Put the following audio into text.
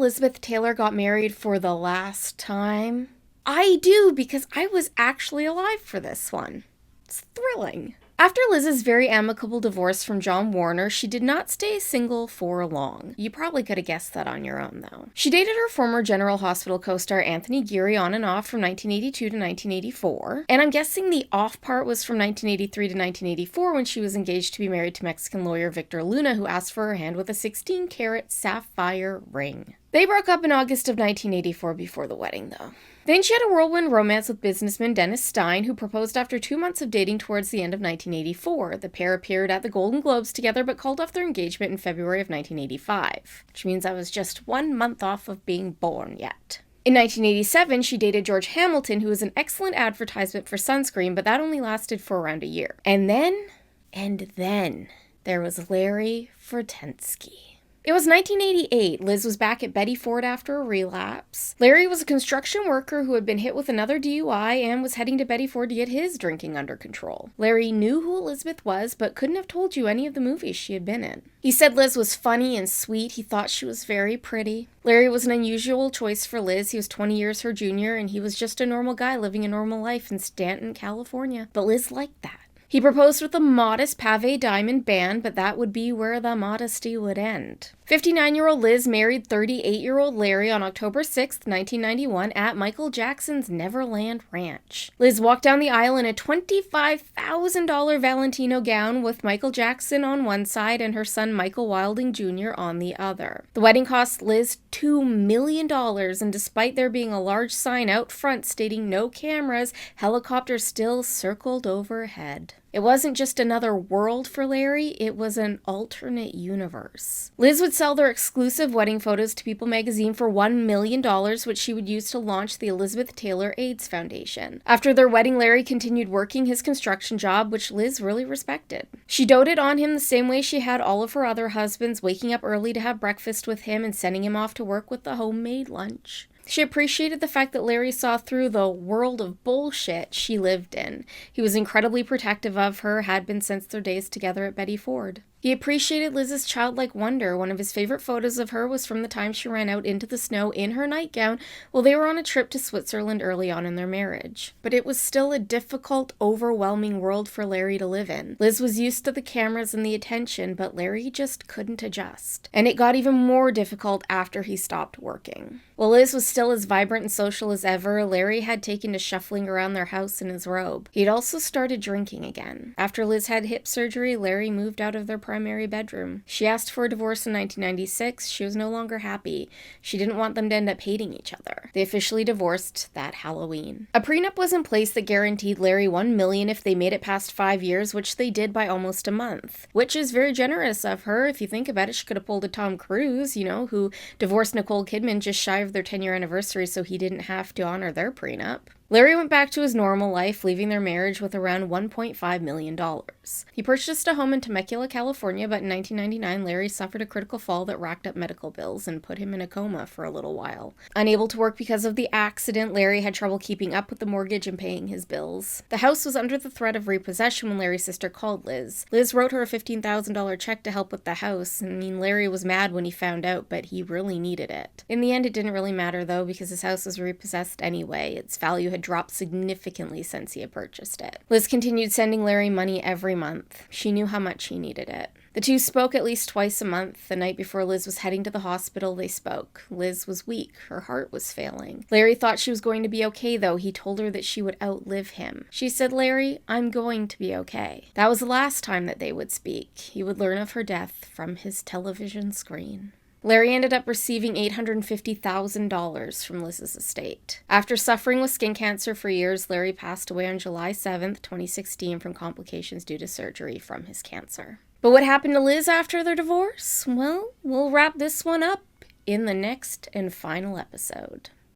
Elizabeth Taylor got married for the last time? I do, because I was actually alive for this one. It's thrilling. After Liz's very amicable divorce from John Warner, she did not stay single for long. You probably could have guessed that on your own, though. She dated her former General Hospital co-star Anthony Geary on and off from 1982 to 1984, and I'm guessing the off part was from 1983 to 1984 when she was engaged to be married to Mexican lawyer Victor Luna, who asked for her hand with a 16-carat sapphire ring. They broke up in August of 1984 before the wedding, though. Then she had a whirlwind romance with businessman Dennis Stein, who proposed after 2 months of dating towards the end of 1984. The pair appeared at the Golden Globes together but called off their engagement in February of 1985, which means I was just 1 month off of being born yet. In 1987, she dated George Hamilton, who was an excellent advertisement for sunscreen, but that only lasted for around a year. And then, there was Larry Fortensky. It was 1988. Liz was back at Betty Ford after a relapse. Larry was a construction worker who had been hit with another DUI and was heading to Betty Ford to get his drinking under control. Larry knew who Elizabeth was, but couldn't have told you any of the movies she had been in. He said Liz was funny and sweet. He thought she was very pretty. Larry was an unusual choice for Liz. He was 20 years her junior, and he was just a normal guy living a normal life in Stanton, California. But Liz liked that. He proposed with a modest pavé diamond band, but that would be where the modesty would end. 59-year-old Liz married 38-year-old Larry on October 6, 1991 at Michael Jackson's Neverland Ranch. Liz walked down the aisle in a $25,000 Valentino gown with Michael Jackson on one side and her son Michael Wilding Jr. on the other. The wedding cost Liz $2 million, and despite there being a large sign out front stating no cameras, helicopters still circled overhead. It wasn't just another world for Larry, it was an alternate universe. Liz would sell their exclusive wedding photos to People magazine for $1 million, which she would use to launch the Elizabeth Taylor AIDS Foundation. After their wedding, Larry continued working his construction job, which Liz really respected. She doted on him the same way she had all of her other husbands, waking up early to have breakfast with him and sending him off to work with the homemade lunch. She appreciated the fact that Larry saw through the world of bullshit she lived in. He was incredibly protective of her, had been since their days together at Betty Ford. He appreciated Liz's childlike wonder. One of his favorite photos of her was from the time she ran out into the snow in her nightgown while they were on a trip to Switzerland early on in their marriage. But it was still a difficult, overwhelming world for Larry to live in. Liz was used to the cameras and the attention, but Larry just couldn't adjust. And it got even more difficult after he stopped working. While Liz was still as vibrant and social as ever, Larry had taken to shuffling around their house in his robe. He'd also started drinking again. After Liz had hip surgery, Larry moved out of their primary bedroom. She asked for a divorce in 1996. She was no longer happy. She didn't want them to end up hating each other. They officially divorced that Halloween. A prenup was in place that guaranteed Larry $1 million if they made it past 5 years, which they did by almost a month. Which is very generous of her. If you think about it, she could have pulled a Tom Cruise, who divorced Nicole Kidman just shy of their 10-year anniversary so he didn't have to honor their prenup. Larry went back to his normal life, leaving their marriage with around $1.5 million. He purchased a home in Temecula, California, but in 1999, Larry suffered a critical fall that racked up medical bills and put him in a coma for a little while. Unable to work because of the accident, Larry had trouble keeping up with the mortgage and paying his bills. The house was under the threat of repossession when Larry's sister called Liz. Liz wrote her a $15,000 check to help with the house. Larry was mad when he found out, but he really needed it. In the end, it didn't really matter, though, because his house was repossessed anyway. Its value had dropped significantly since he had purchased it. Liz continued sending Larry money every month. She knew how much he needed it. The two spoke at least twice a month. The night before Liz was heading to the hospital, they spoke. Liz was weak. Her heart was failing. Larry thought she was going to be okay, though. He told her that she would outlive him. She said, "Larry, I'm going to be okay." That was the last time that they would speak. He would learn of her death from his television screen. Larry ended up receiving $850,000 from Liz's estate. After suffering with skin cancer for years, Larry passed away on July 7th, 2016 from complications due to surgery from his cancer. But what happened to Liz after their divorce? Well, we'll wrap this one up in the next and final episode.